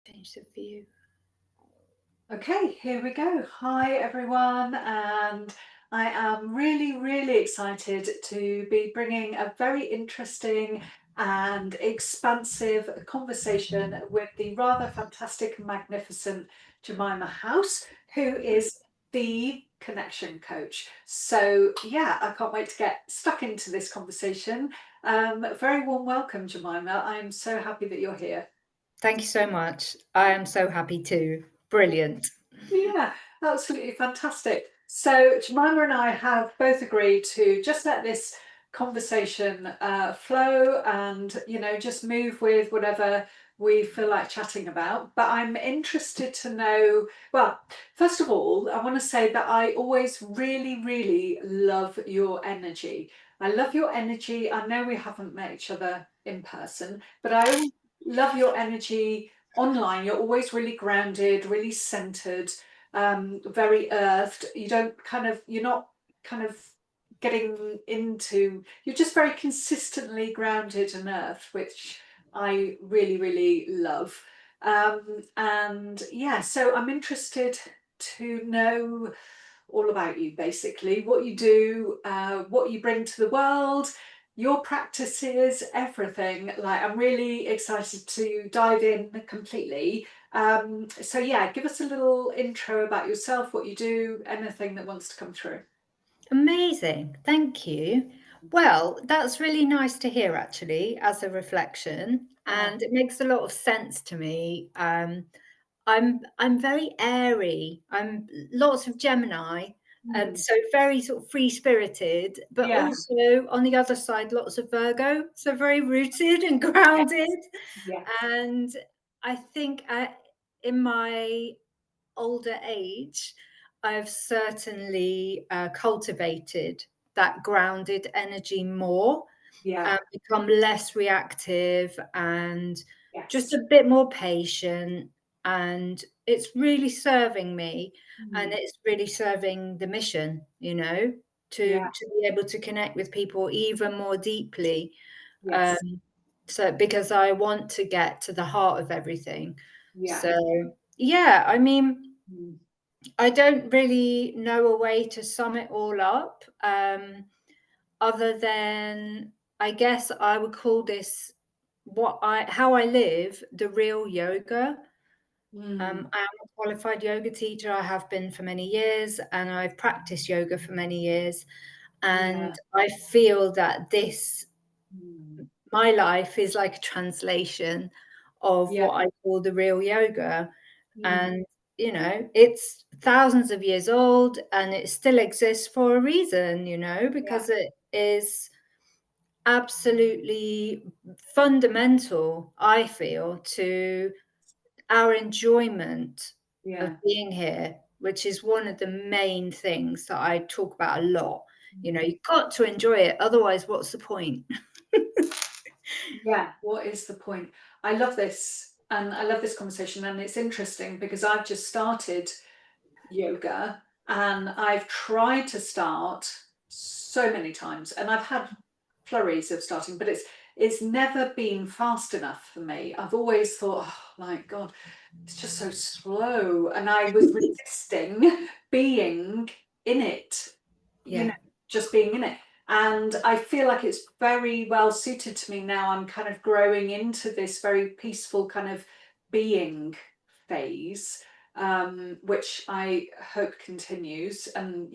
Change the view. Okay, here we go. Hi everyone, and I am really, really excited to be bringing a very interesting and expansive conversation with the rather fantastic, magnificent Jemima House, who is the connection coach. So yeah, I can't wait to get stuck into this conversation. Very warm welcome, Jemima. I'm so happy that you're here. Thank you so much. I am so happy too. Brilliant. Yeah, absolutely fantastic. So Jemima and I have both agreed to just let this conversation flow and, just move with whatever we feel like chatting about. But I'm interested to know, well, first of all, I want to say that I always really, really love your energy. I love your energy. I know we haven't met each other in person, but I always love your energy online. You're always really grounded, really centered, very earthed. You're not kind of getting into, you're just very consistently grounded and earthed, which I really, really love. And yeah, so I'm interested to know all about you, basically, what you do, what you bring to the world, your practices, everything. Like, I'm really excited to dive in completely. So yeah, give us a little intro about yourself, what you do, anything that wants to come through. Amazing. Thank you. Well, that's really nice to hear actually as a reflection, Yeah. and it makes a lot of sense to me. I'm very airy. I'm lots of Gemini, and Mm. so very sort of free-spirited, but Yeah. also on the other side, lots of Virgo, so very rooted and Yes. grounded. Yes. And I think in my older age, I've certainly cultivated that grounded energy more Yeah. and become less reactive and just Yes. a bit more patient. And it's really serving me, and Mm. it's really serving the mission, Yeah. to be able to connect with people even more deeply. Yes. Um, so because I want to get to the heart of everything. Yeah. So yeah, I mean, Mm. I don't really know a way to sum it all up, other than I guess I would call this how I live the real yoga. Mm. I am a qualified yoga teacher. I have been for many years, and I've practiced yoga for many years. And Yeah. I feel that Mm. my life is like a translation of Yeah. what I call the real yoga. Mm. And, it's thousands of years old and it still exists for a reason, Yeah. because it is absolutely fundamental, I feel, to our enjoyment of Yeah. being here, which is one of the main things that I talk about a lot. Mm. You've got to enjoy it, otherwise, what's the point? Yeah, what is the point? I love this, and I love this conversation, and it's interesting because I've just started yoga and I've tried to start so many times and I've had flurries of starting, but it's never been fast enough for me. I've always thought, oh my God, it's just so slow. And I was resisting being in it, you know, Yeah. just being in it. And I feel like it's very well suited to me now. I'm kind of growing into this very peaceful kind of being phase, which I hope continues. And,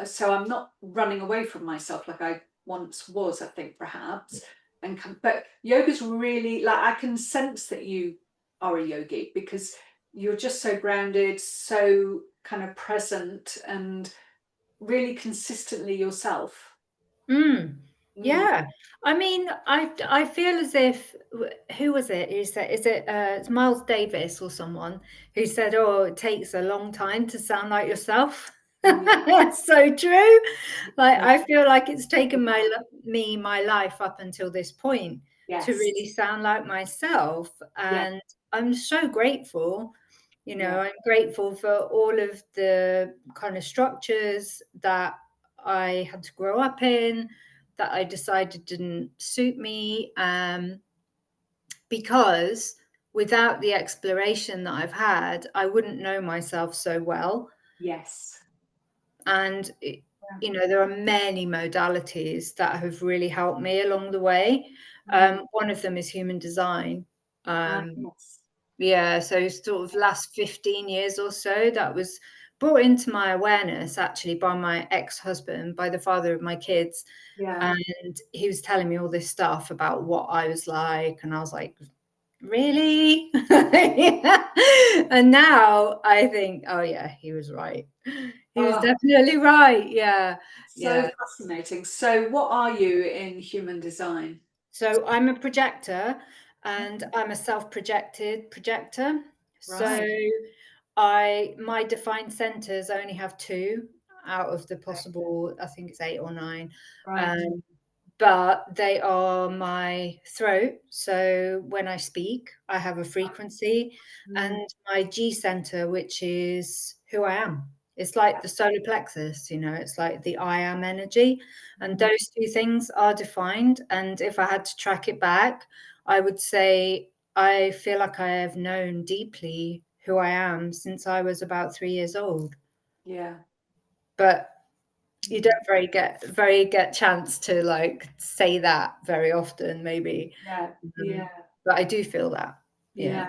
so I'm not running away from myself like I once was, I think, perhaps. But yoga's really, like, I can sense that you are a yogi because you're just so grounded, so kind of present, and really consistently yourself. Mm. Mm. Yeah. I mean, I feel as if who was it? Who said, is it it's Miles Davis or someone who said, "Oh, it takes a long time to sound like yourself." Yeah. That's so true. Like Yeah. I feel like it's taken my life up until this point to really Yes. sound like myself, Yeah. and I'm so grateful. Yeah. I'm grateful for all of the kind of structures that I had to grow up in, that I decided didn't suit me, because without the exploration that I've had, I wouldn't know myself so well. Yes. And, Yeah. you know, there are many modalities that have really helped me along the way. Mm. One of them is human design. Um, Yes. yeah, so sort of last 15 years or so, that was brought into my awareness actually by my ex-husband, by the father of my kids. Yeah. And he was telling me all this stuff about what I was like, and I was like, really? Yeah. And now I think, oh yeah, he was right. He was Oh, definitely right. Yeah. so Yeah. fascinating. So what are you in human design? So I'm a projector and I'm a self-projected projector. So Right. I my defined centers I only have two out of the Okay. possible, I think it's eight or nine. Right. Um, but they are my throat. So when I speak, I have a frequency, Mm. and my G center, which is who I am. It's like the solar plexus, you know, it's like the I am energy. And Mm. those two things are defined. And if I had to track it back, I would say I feel like I have known deeply who I am since I was about 3 years old. Yeah. But you Mm. don't very get chance to like say that very often, maybe. Yeah. Um, Yeah. but I do feel that. Yeah. Yeah.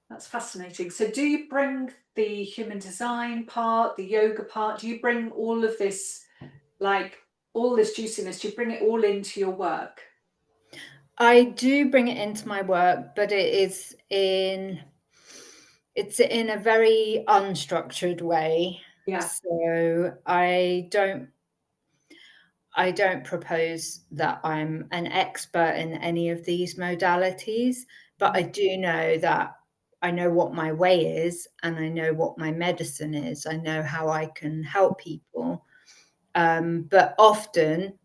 That's fascinating. So do you bring the human design part, the yoga part, do you bring all of this, like all this juiciness, do you bring it all into your work? I do bring it into my work, but it's in a very unstructured way. Yeah. So I don't propose that I'm an expert in any of these modalities, but I Mm. do know that I know what my way is and I know what my medicine is. I know how I can help people. But often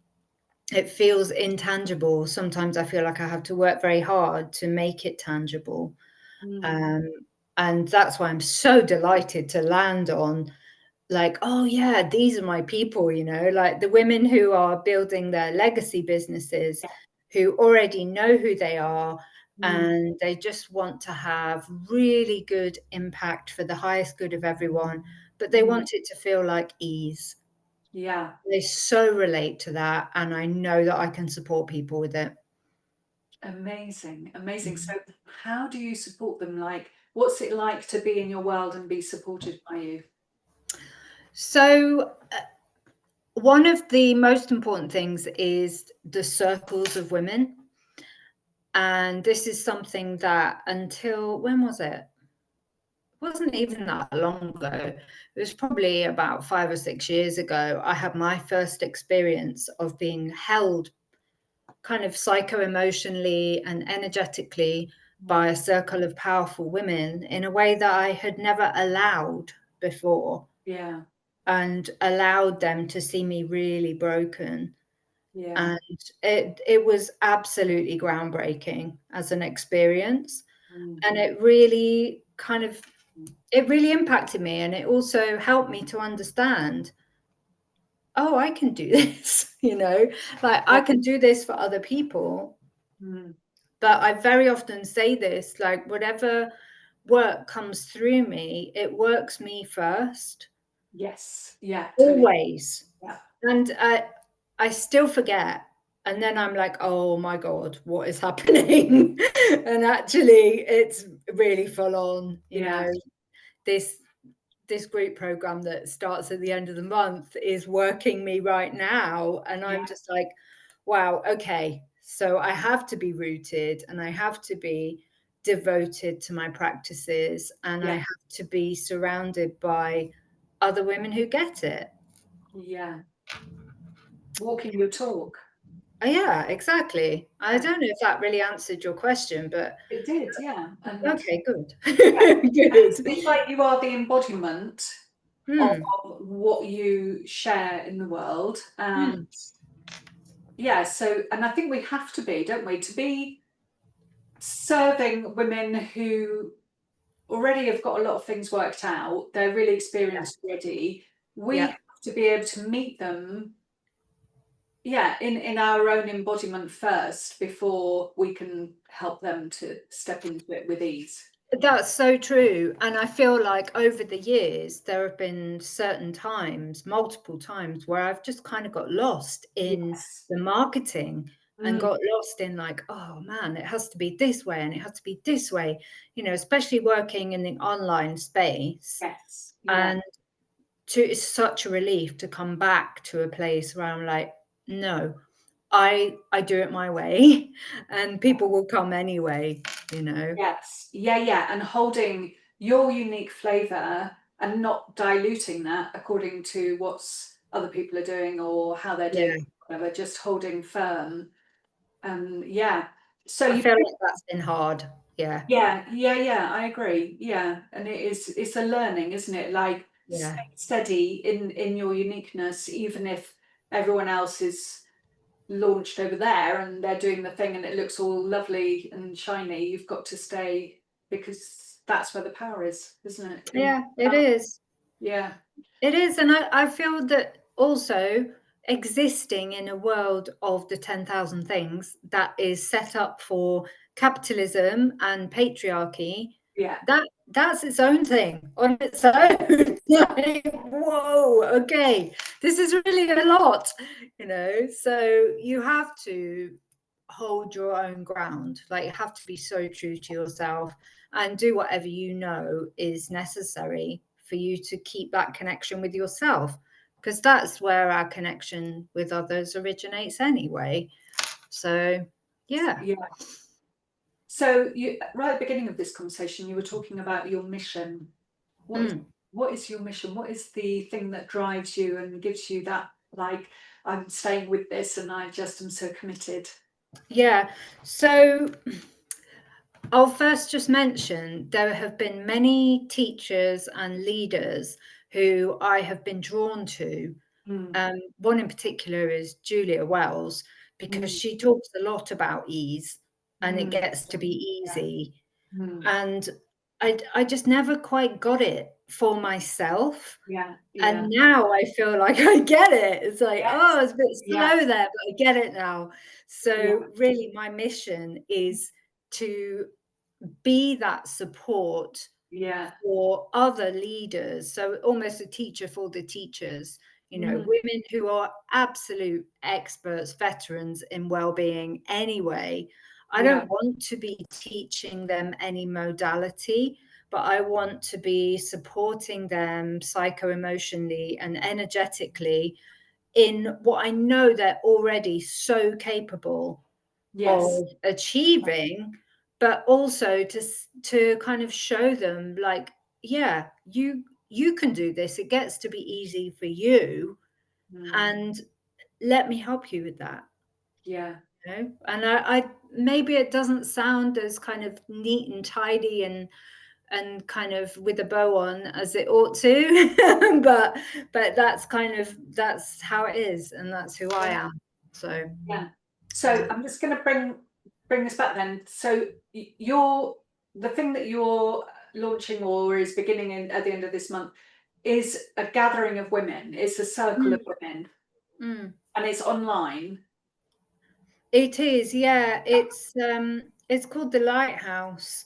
it feels intangible. Sometimes I feel like I have to work very hard to make it tangible. Mm. Um, and that's why I'm so delighted to land on like, oh yeah, these are my people, you know, like the women who are building their legacy businesses, Yeah. who already know who they are, Mm. and they just want to have really good impact for the highest good of everyone, but they Mm. want it to feel like ease. Yeah. They so relate to that, and I know that I can support people with it. Amazing. Amazing. Mhm. So how do you support them? Like, what's it like to be in your world and be supported by you? So, one of the most important things is the circles of women. And this is something that until when was it? It wasn't even that long ago. It was probably about 5 or 6 years ago. I had my first experience of being held kind of psycho emotionally and energetically by Mm. a circle of powerful women in a way that I had never allowed before, Yeah. and allowed them to see me really broken. Yeah. And it was absolutely groundbreaking as an experience. Mm. And it really kind of it really impacted me, and it also helped me to understand, oh, I can do this, you know, like Yeah. I can do this for other people. Mm. But I very often say this, like whatever work comes through me, it works me first, Yes. Yeah. Totally. always. Yeah. And I still forget. And then I'm like, oh my God, what is happening? And actually, it's really full on, you Yeah. know, this this group program that starts at the end of the month is working me right now. And Yeah. I'm just like, wow, okay. So I have to be rooted and I have to be devoted to my practices and I Yeah. have to be surrounded by other women who get it. Yeah. Walking your talk. Oh, yeah, exactly. I Yeah. don't know if that really answered your question, but It did. Yeah. And okay, good. yeah. And it Good. seems like you are the embodiment of Hmm. what you share in the world. Hmm. Yeah. So, and I think we have to be, don't we, to be serving women who already have got a lot of things worked out, they're really Yeah. experienced already. We Yeah. have to be able to meet them yeah, in our own embodiment first before we can help them to step into it with ease. That's so true. And I feel like over the years, there have been certain times, multiple times, where I've just kind of got lost in Yes. the marketing and Mm, got lost in like, oh man, it has to be this way and it has to be this way, especially working in the online space. yes. Yeah. And it's such a relief to come back to a place where I'm like, no, I do it my way and people will come anyway, you know. Yes. Yeah, yeah. And holding your unique flavor and not diluting that according to what's other people are doing or how they're doing Yeah. it, whatever, just holding firm. Yeah. So I you, feel like that's been hard. Yeah. yeah, yeah, yeah, I agree. Yeah. And it's a learning, isn't it? Like stay Yeah. steady in your uniqueness, even if everyone else is launched over there and they're doing the thing and it looks all lovely and shiny. You've got to stay because that's where the power is, isn't it? In Yeah, it is. yeah. It is. And I feel that also existing in a world of the 10,000 things that is set up for capitalism and patriarchy, Yeah. that's its own thing on its own. Like, whoa, okay, this is really a lot, so you have to hold your own ground. Like, you have to be so true to yourself and do whatever is necessary for you to keep that connection with yourself, because that's where our connection with others originates anyway. So yeah. Yeah. So you right at the beginning of this conversation, you were talking about your mission. What is Mm. what is your mission? What is the thing that drives you and gives you that, like, I'm staying with this and I just am so committed? Yeah, so I'll first just mention there have been many teachers and leaders who I have been drawn to. Mm, One in particular is Julia Wells, because mm, she talks a lot about ease and it mm, gets to be yeah. easy. Mm, And I just never quite got it for myself. yeah. And Yeah. now I feel like I get it. It's like, Yes. oh, it's a bit Yes. slow there, but I get it now. Yeah. So really my mission is to be that support Yeah. for other leaders. So almost a teacher for the teachers, Mm, women who are absolute experts, veterans in well-being anyway. I yeah. don't want to be teaching them any modality, but I want to be supporting them psycho-emotionally and energetically in what I know they're already so capable Yes. of achieving, but also to kind of show them like, yeah, you can do this. It gets to be easy for you, Mm, and let me help you with that. yeah. And I maybe it doesn't sound as kind of neat and tidy and kind of with a bow on as it ought to, but that's how it is, and that's who I Yeah. am. So Yeah. So I'm just going to bring this back then. So you're the thing that you're launching or is beginning at the end of this month is a gathering of women. It's a circle of mm, women, mm. and it's online. It is, yeah. It's called the Lighthouse,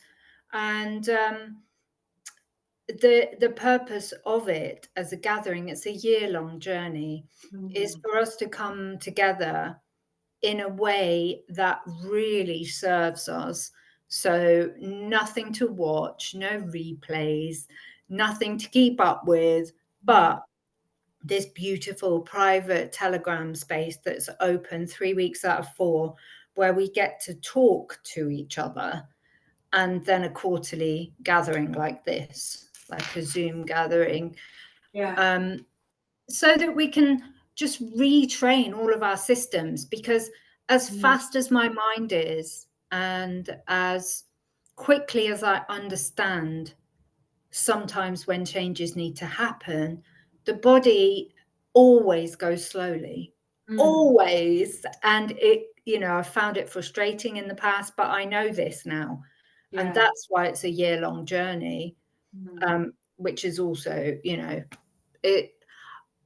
and the purpose of it as a gathering, it's a year-long journey, is Mm, for us to come together in a way that really serves us. So nothing to watch, no replays, nothing to keep up with, mm, but this beautiful private Telegram space that's open 3 weeks out of 4, where we get to talk to each other, and then a quarterly gathering like this, like a Zoom gathering, yeah. um, so that we can just retrain all of our systems. Because as Mm, fast as my mind is, and as quickly as I understand sometimes when changes need to happen, the body always goes slowly, mm, always. And I've found it frustrating in the past, but I know this now. And yeah. that's why it's a year long journey, Mm, which is also, it.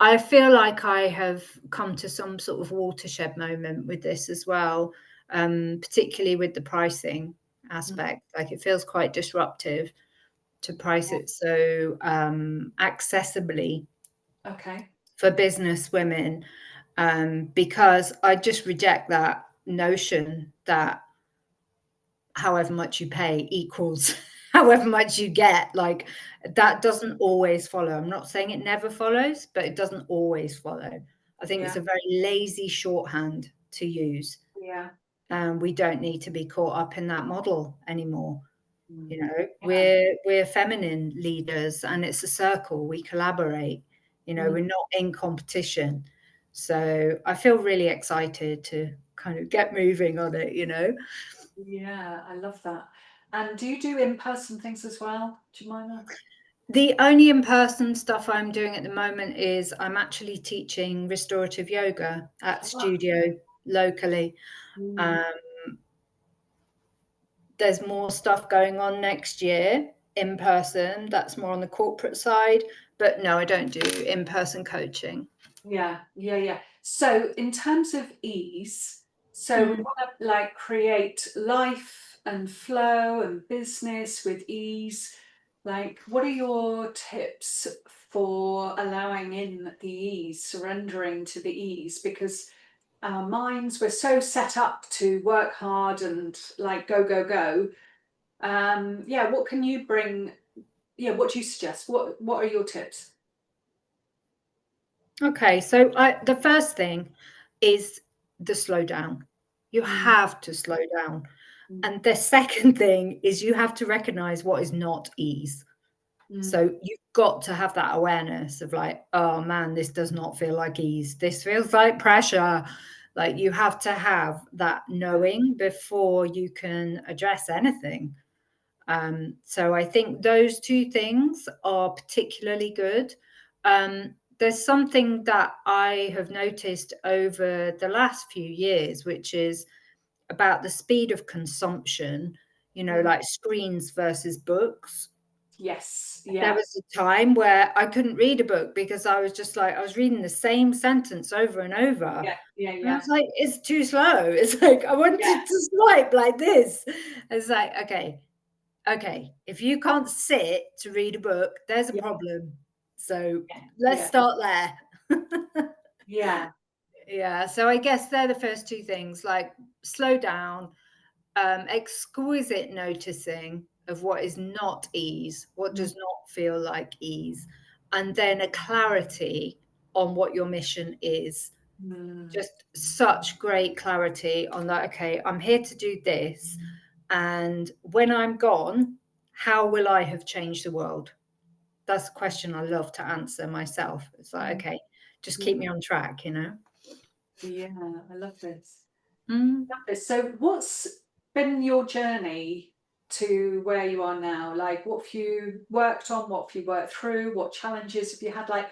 I feel like I have come to some sort of watershed moment with this as well, particularly with the pricing Mm, aspect. Like it feels quite disruptive to price it so accessibly okay. for business women, because I just reject that notion that however much you pay equals however much you get. Like that doesn't always follow. I'm not saying it never follows, but it doesn't always follow. I think it's Yeah, a very lazy shorthand to use. yeah. We don't need to be caught up in that model anymore. Mm, You know, yeah. we're feminine leaders and it's a circle. We collaborate. You know, Mm, we're not in competition. So I feel really excited to kind of get moving on it, you know. yeah, I love that. And do you do in-person things as well, Jemima? The only in-person stuff I'm doing at the moment is I'm actually teaching restorative yoga at Oh, studio locally. mm, Um, there's more stuff going on next year in person. That's more on the corporate side. But no, I don't do in-person coaching. yeah, yeah, yeah. So in terms of ease, so we Mm. want to like create life and flow and business with ease. Like, what are your tips for allowing in the ease, surrendering to the ease? Because our minds were so set up to work hard and like go, go, go. Yeah, what can you bring? Yeah, what do you suggest? What are your tips? Okay, so the first thing is the slow down. You Mm, have to slow down. mm, And the second thing is you have to recognize what is not ease. mm, So you've got to have that awareness of like, oh man, this does not feel like ease. This feels like pressure. Like you have to have that yeah. knowing before you can address anything. So I think those two things are particularly good. There's something that I have noticed over the last few years, which is about the speed of consumption, you know, Mm, like screens versus books. yes, There yeah, was a time where I couldn't read a book because I was just like, I was reading the same sentence over and over. yeah, yeah, And I yeah, was like, it's too slow. It's like, I yeah, wanted to swipe like this. It's like, okay, if you can't sit to read a book, there's a yeah, problem. So let's yeah, start there. yeah. Yeah. So I guess they're the first two things like slow down, exquisite noticing of what is not ease, what Mm, does not feel like ease, and then a clarity on what your mission is. mm, Just such great clarity on that. Okay, I'm here to do this. And when I'm gone, how will I have changed the world? That's a question I love to answer myself. It's like, mm, okay, just yeah, keep me on track, you know? yeah, I love this. Mm. Love this. So what's been your journey to where you are now? Like, what have you worked on? What have you worked through? What challenges have you had? Like,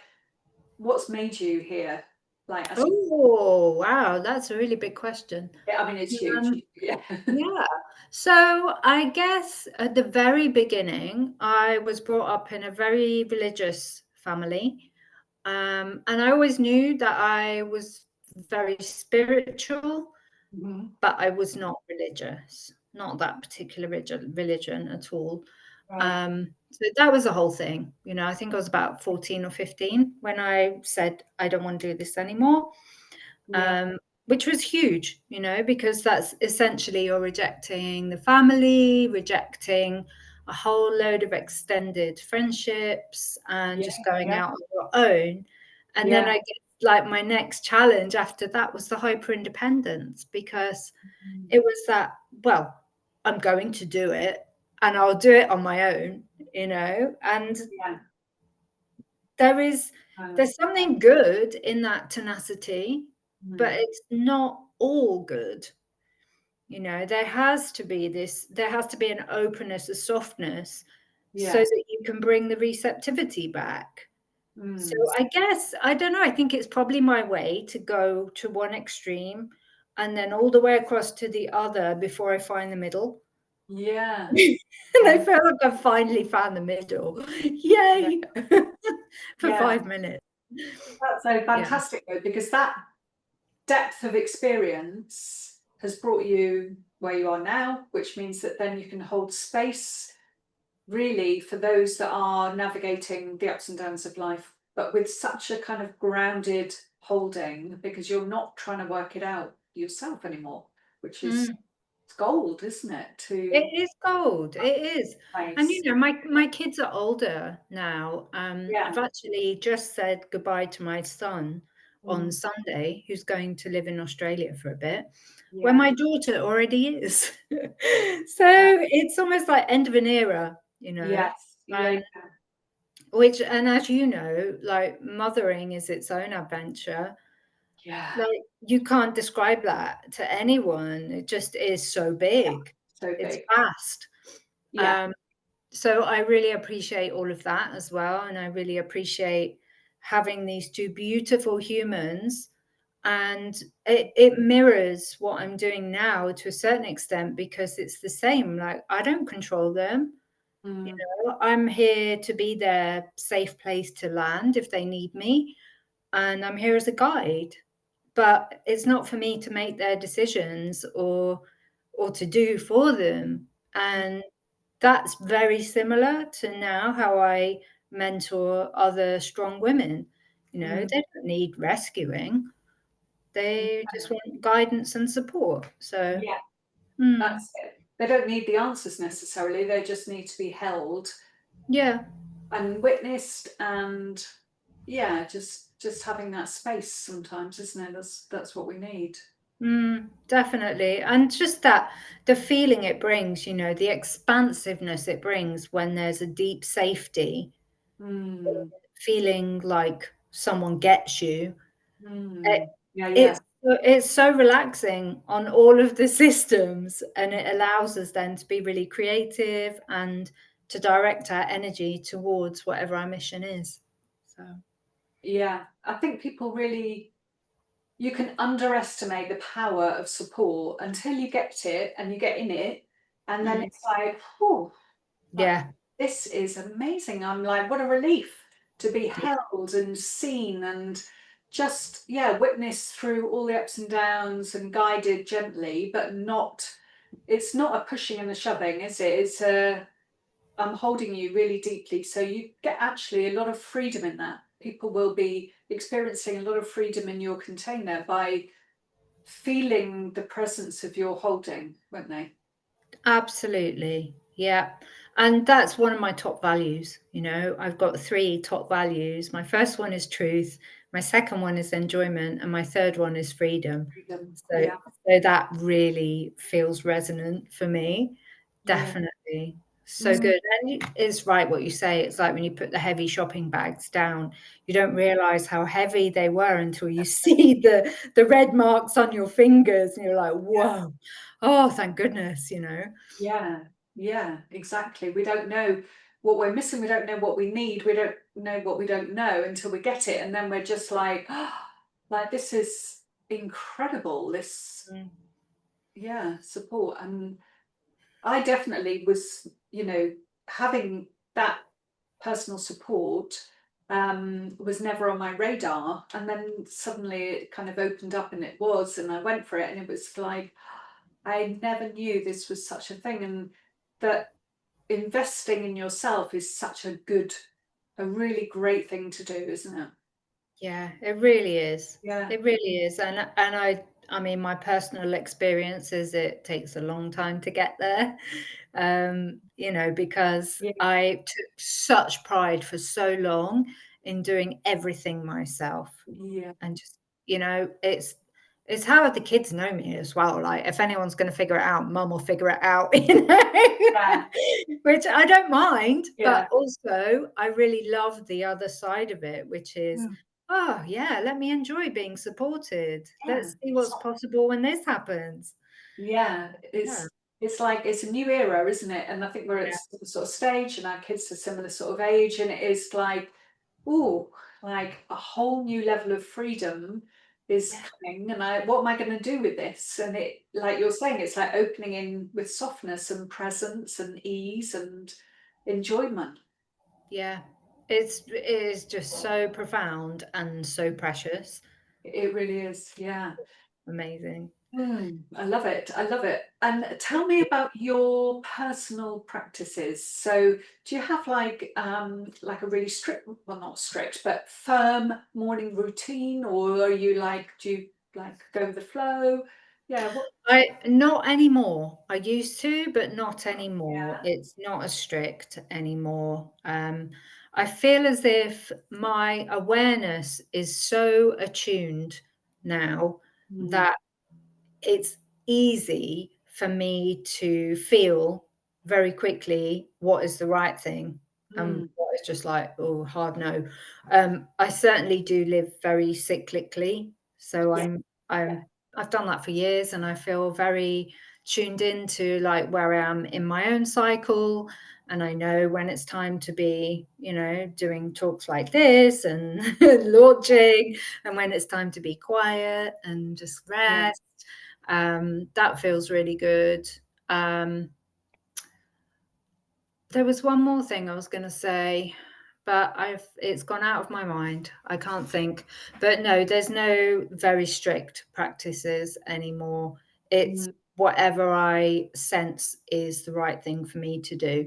what's made you here? Like, as you, Oh, wow, that's a really big question. I mean, it's huge. Um, Yeah. yeah. So I guess at the very beginning, I was brought up in a very religious family. And I always knew that I was very spiritual, Mhm. but I was not religious, not that particular religion at all. Right. So that was the whole thing. You know, I think I was about 14 or 15 when I said, I don't want to do this anymore, Yeah. um, which was huge, you know, because that's essentially you're rejecting the family, rejecting a whole load of extended friendships and Yeah. just going Yeah. out on your own. And then Yeah. I guess like my next challenge after that was the hyper independence because Mm. it was that, well, I'm going to do it and I'll do it on my own, you know, and Yeah. there is Uh, there's something good in that tenacity, but mm. it's not all good. You know, there has to be an openness, a softness, so Yeah. that you can bring the receptivity back. So Mm. I guess, I don't know, I think it's probably my way to go to one extreme and then all the way across to the other before I find the middle. Yeah. And I I, feel like I've finally found the middle. yeah. Yay! For Yeah. 5 minutes. That's so Yeah. fantastic though, because that depth of experience has brought you where you are now, which means that then you can hold space really for those that are navigating the ups and downs of life, but with such a kind of grounded holding because you're not trying to work it out yourself anymore, which is Mm. it's gold, isn't it? It To is gold, it is. And, place. my kids are older now. I've Yeah. actually just said goodbye to my son on Mm, Sunday, who's going to live in Australia for a bit, where yeah. my daughter already is. So, Yeah. it's almost like end of an era, Yes. Yeah. and which and as you know, like, mothering is its own adventure. Yeah. Like, you can't describe that to anyone, it just is so big. So It's big. vast. Yeah. Um, so I really appreciate all of that as well, and I really appreciate having these 2 beautiful humans, and it mirrors what I'm doing now to a certain extent because it's the same, like, I don't control them, Mm, I'm here to be their safe place to land if they need me, and I'm here as a guide, but it's not for me to make their decisions or to do for them, and that's very similar to now how I mentor other strong women. mm, They don't need rescuing. mm. They just want guidance and support. So, Yeah. mm, That's it. They don't need the answers necessarily. They just need to be held yeah, and witnessed and yeah, just having that space sometimes, isn't it? That's what we need. definitely. And just that the feeling it brings, the expansiveness it brings when there's a deep safety, Mm, feeling like someone gets you. It, mm. Yeah, yeah, it's so relaxing on all of the systems, and it allows us then to be really creative and to direct our energy towards whatever our mission is. So, yeah. I think people really you can underestimate the power of support until you get it and you get in it, and then mm, it's like, oh, like yeah, this is amazing. I'm like, what a relief to be yeah, held and seen and just, yeah, witnessed through all the ups and downs and guided gently, but not, it's not a pushing and a shoving, is it? It's a, I'm holding you really deeply. So you get actually a lot of freedom in that. People will be experiencing a lot of freedom in your container by feeling the presence of your holding, won't they? absolutely. Yeah. And that's one of my top values. I've got 3 top values. My first one is truth, my second one is enjoyment, and my third one is freedom. Freedom. So Yeah. so that really feels resonant for me, Yeah. definitely. So Mm, good, and it's right what you say, it's like when you put the heavy shopping bags down, you don't realise how heavy they were until you see the red marks on your fingers, and you're like, "Whoa. Oh, thank goodness." yeah, yeah, exactly. We don't know what we're missing. We don't know what we need. We don't know what we don't know until we get it. And then we're just like, like, this is incredible. This, Mm, yeah, support. And I definitely was, having that personal support was never on my radar. And then suddenly it kind of opened up and it was, and I went for it. And it was like, I never knew this was such a thing. And that investing in yourself is such a really great thing to do, isn't it? yeah, it really is. Yeah. It really is, and I mean, my personal experience is it takes a long time to get there, because Yeah. I took such pride for so long in doing everything myself, Yeah. and just, it's how the kids know me as well, like, if anyone's gonna figure it out, mum will figure it out, Yeah. which I don't mind, Yeah. but also I really love the other side of it, which is, Mm. "Oh, yeah, let me enjoy being supported. Yeah. Let's see what's possible when this happens." Yeah. Yeah, It's like it's a new era, isn't it? And I think we're at yeah, the sort of stage and our kids are similar sort of age, and it is like, oh, like a whole new level of freedom is yeah, coming. And what am I going to do with this? And it, like you're saying, it's like opening in with softness and presence and ease and enjoyment. yeah. it is just so profound and so precious. It really is, yeah. Amazing. I love it. I love it. And tell me about your personal practices. So, do you have like a really strict, well, not strict, but firm morning routine, or are you like, do you like go with the flow? Yeah. What? I not anymore. I used to, but not anymore. Yeah. It's not as strict anymore. I feel as if my awareness is so attuned now Mm, that it's easy for me to feel very quickly what is the right thing and mm, what is just like, oh, hard no. I certainly do live very cyclically, so yeah. I'm I've done that for years, and I feel very tuned into like where I am in my own cycle, and I know when it's time to be, doing talks like this and launching, and when it's time to be quiet and just Yeah. rest. That feels really good. Um, there was one more thing I was going to say, but it's gone out of my mind. I can't think. But no, there's no very strict practices anymore. It's Mm, whatever I sense is the right thing for me to do.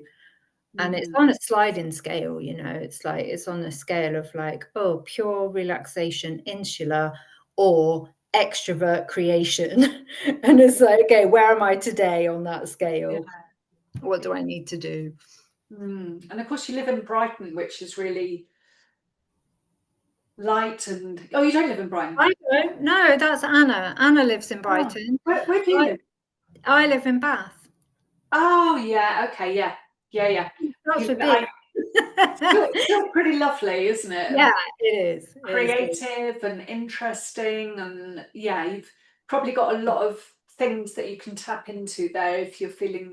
And it's mm, on a sliding scale, it's like it's on a scale of like, oh, pure relaxation, insular, or extrovert creation. And it's like, okay, where am I today on that yeah. scale? What do I need to do? And of course, you live in Brighton, which is really light and. Oh, you don't live in Brighton. I don't know. That's Anna. Anna lives in Oh, Brighton. where do you I, live? I live in Bath. Oh, yeah. Okay. Yeah. Yeah. Yeah. Not You, so big. I, still pretty lovely, isn't it? And Yeah, it is. It is good. creative and interesting. And yeah, you've probably got a lot of things that you can tap into there if you're feeling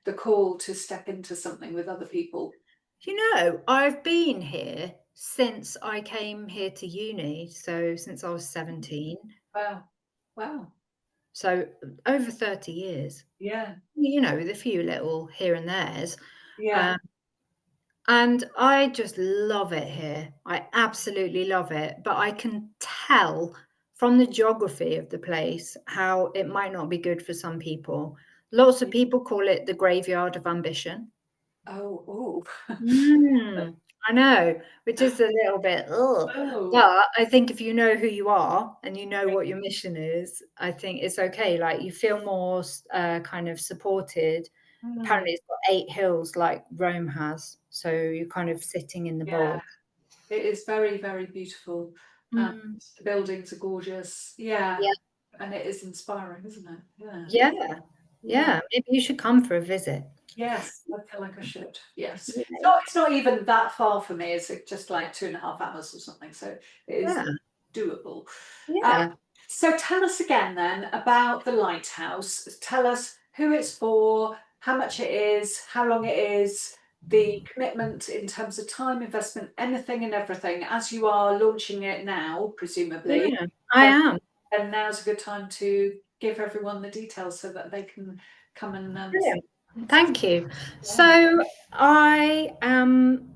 the call to step into something with other people. I've been here since I came here to uni, so since I was 17, Wow. Wow. so over 30 years, Yeah. with a few little here and there's. Yeah. Um, and I just love it here. I absolutely love it. But I can tell from the geography of the place how it might not be good for some people. Lots of people call it the graveyard of ambition. Oh, Mm, I know, which is a little bit, ugh. oh. But I think if you know who you are and you know Right. what your mission is, I think it's okay. Like you feel more kind of supported. Mm, Apparently, it's got 8 hills like Rome has, so you're kind of sitting in the yeah. ball. It is very, very beautiful. And Mm, the buildings are gorgeous. Yeah. yeah, And it is inspiring, isn't it? Yeah. yeah, Yeah. yeah. Maybe you should come for a visit. Yes, I feel like I should. Yes. Yeah, It's not even that far for me. It's just like 2.5 hours or something. So it is yeah, doable. Uh, yeah. so tell us again then about the lighthouse. Tell us who it's for, how much it is, how long it is, the commitment in terms of time, investment, anything and everything as you are launching it now, presumably. Yeah, I And, am. and now's a good time to give everyone the details so that they can come and Brilliant. Thank you. yeah. So I am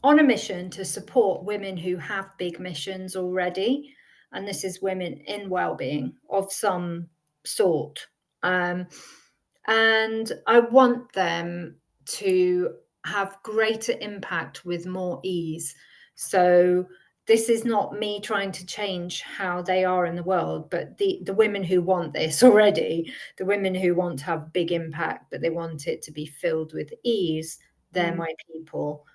on a mission to support women who have big missions already. And this is women in well-being of some sort. Um, and I want them to have greater impact with more ease. So this is not me trying to change how they are in the world, but the women who want this already, the women who want to have big impact, but they want it to be filled with ease, they're Mm, my people.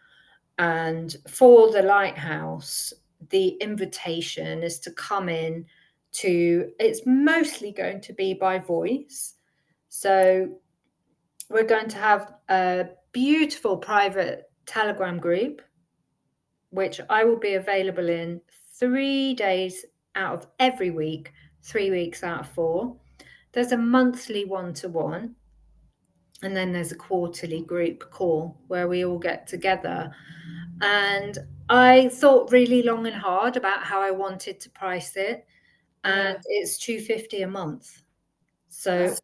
And for the lighthouse, the invitation is to come in it's mostly going to be by voice. So we're going to have a beautiful private Telegram group, which I will be available in 3 days out of every week, 3 weeks out of 4. There's a monthly one-to-one, and then there's a quarterly group call where we all get together. And I thought really long and hard about how I wanted to price it, and yeah. it's 250 a month. So That's,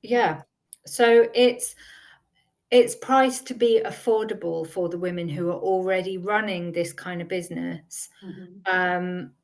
yeah, so it's priced to be affordable for the women who are already running this kind of business. Mhm. Um,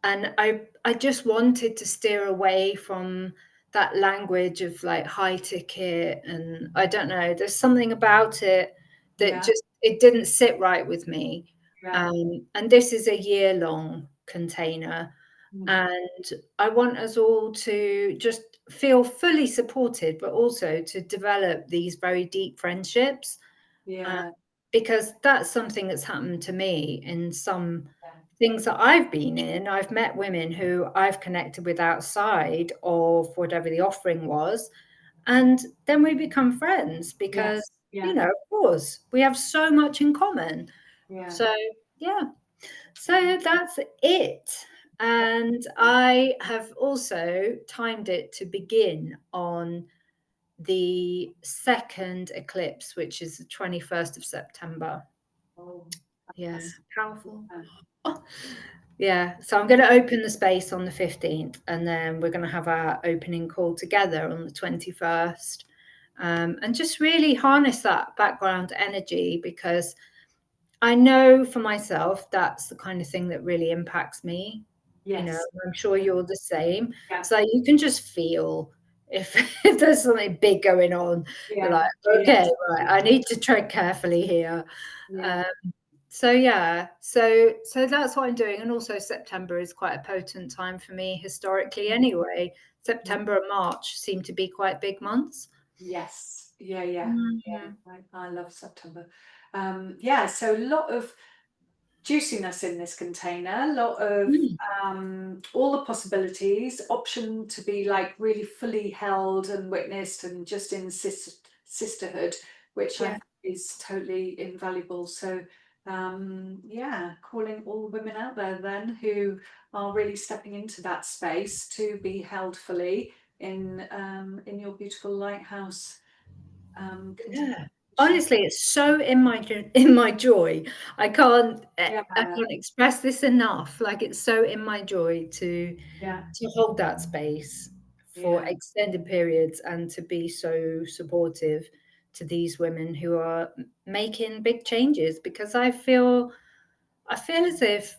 and I just wanted to steer away from that language of like high ticket, and I don't know, there's something about it that Yeah, just it didn't sit right with me. yeah. And this is a year-long container, Mhm. and I want us all to just feel fully supported, but also to develop these very deep friendships, uh, Yeah, because that's something that's happened to me in some yeah. things that I've been in. I've met women who I've connected with outside of whatever the offering was, and then we become friends because, Yes, yeah, of course, we have so much in common. yeah. So, yeah. So that's it. And I have also timed it to begin on the second eclipse, which is the 21st of September. Oh, Yeah, that's, powerful. yeah. Yeah, so I'm going to open the space on the 15th, and then we're going to have our opening call together on the 21st. And just really harness that background energy, because I know for myself that's the kind of thing that really impacts me. Yes, I'm sure yeah, you're the same. yeah, It's like you can just feel if if there's something big going on, you're yeah. like, okay, Yes, right, I need to tread carefully here. yeah. Um, so yeah, so that's what I'm doing. And also September is quite a potent time for me historically anyway. Yeah. September and March seem to be quite big months. Yes, yeah, yeah, yeah. Mhm. I love September. Yeah, so a lot of juiciness in this container, a lot of Mm, all the possibilities, option to be like really fully held and witnessed and just in sisterhood, which I yeah, think is totally invaluable. So yeah, calling all the women out there then who are really stepping into that space to be held fully in your beautiful lighthouse container. yeah. Honestly, it's so in my joy. Yeah, I can't express this enough. Like, it's so in my joy yeah, to hold that space for yeah, extended periods and to be so supportive to these women who are making big changes, because I feel as if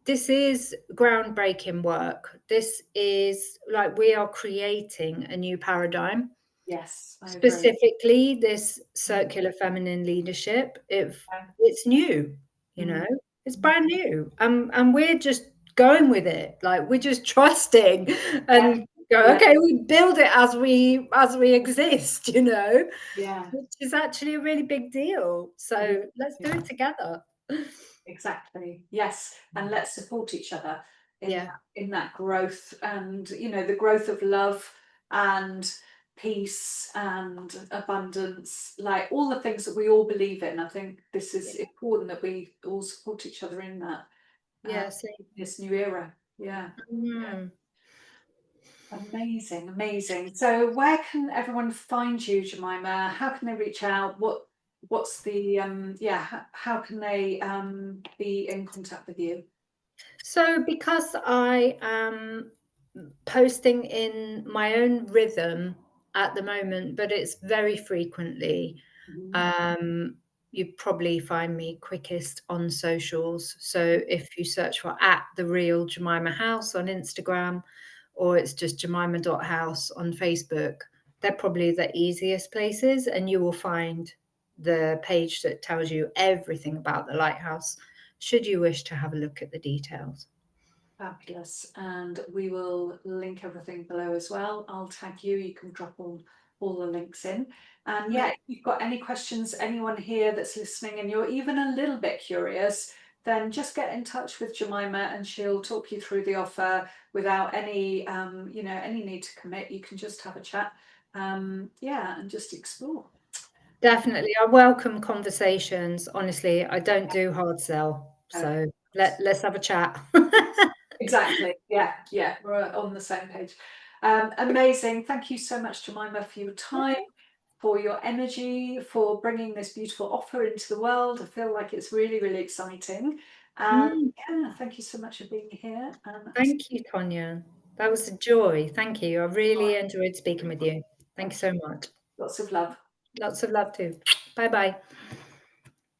this is groundbreaking work. This is like we are creating a new paradigm. yes, I agree. Specifically, this Mm, circular feminine leadership, if yeah, it's new, you mm, know, it's mm, brand new. And we're just going with it. Like we're just trusting yeah, and go, yeah, okay, we build it as we exist, yeah, which is actually a really big deal. it is, So let's do yeah. it together. Exactly. Yes, and let's support each other Yeah. in that growth and the growth of love and peace and abundance, like all the things that we all believe in. I think this Yeah. is important that we all support each other in that uh, Yeah. Same. this new era. Yeah. Yeah. Mm. Amazing, amazing. So where can everyone find you, Jemima? How can they reach out? What's the yeah, how can they be in contact with you? So because I am posting in my own rhythm at the moment, but it's very frequently, Mhm. um, you probably find me quickest on socials. So if you search for at the real Jemima House on Instagram, or it's just Jemima.house on Facebook, they're probably the easiest places, and you will find the page that tells you everything about the lighthouse, should you wish to have a look at the details. Fabulous. And we will link everything below as well. I'll tag you. You can drop all the links in. And yeah, Great. if you've got any questions, anyone here that's listening and you're even a little bit curious, then just get in touch with Jemima and she'll talk you through the offer without any any need to commit. You can just have a chat. Yeah, and just explore. Definitely. I welcome conversations. Honestly, I don't do hard sell. Uh, So let's have a chat. Exactly. Yeah, yeah, we're on the same page. Amazing. Thank you so much, Jemima, for your time, for your energy, for bringing this beautiful offer into the world. I feel like it's really, really exciting. And Mm, yeah, thank you so much for being here. And I'll see thank you, Tonya. That was a joy. Thank you. I you. really enjoyed speaking with you. Thank you so much. Lots of love. Lots of love too. Bye bye.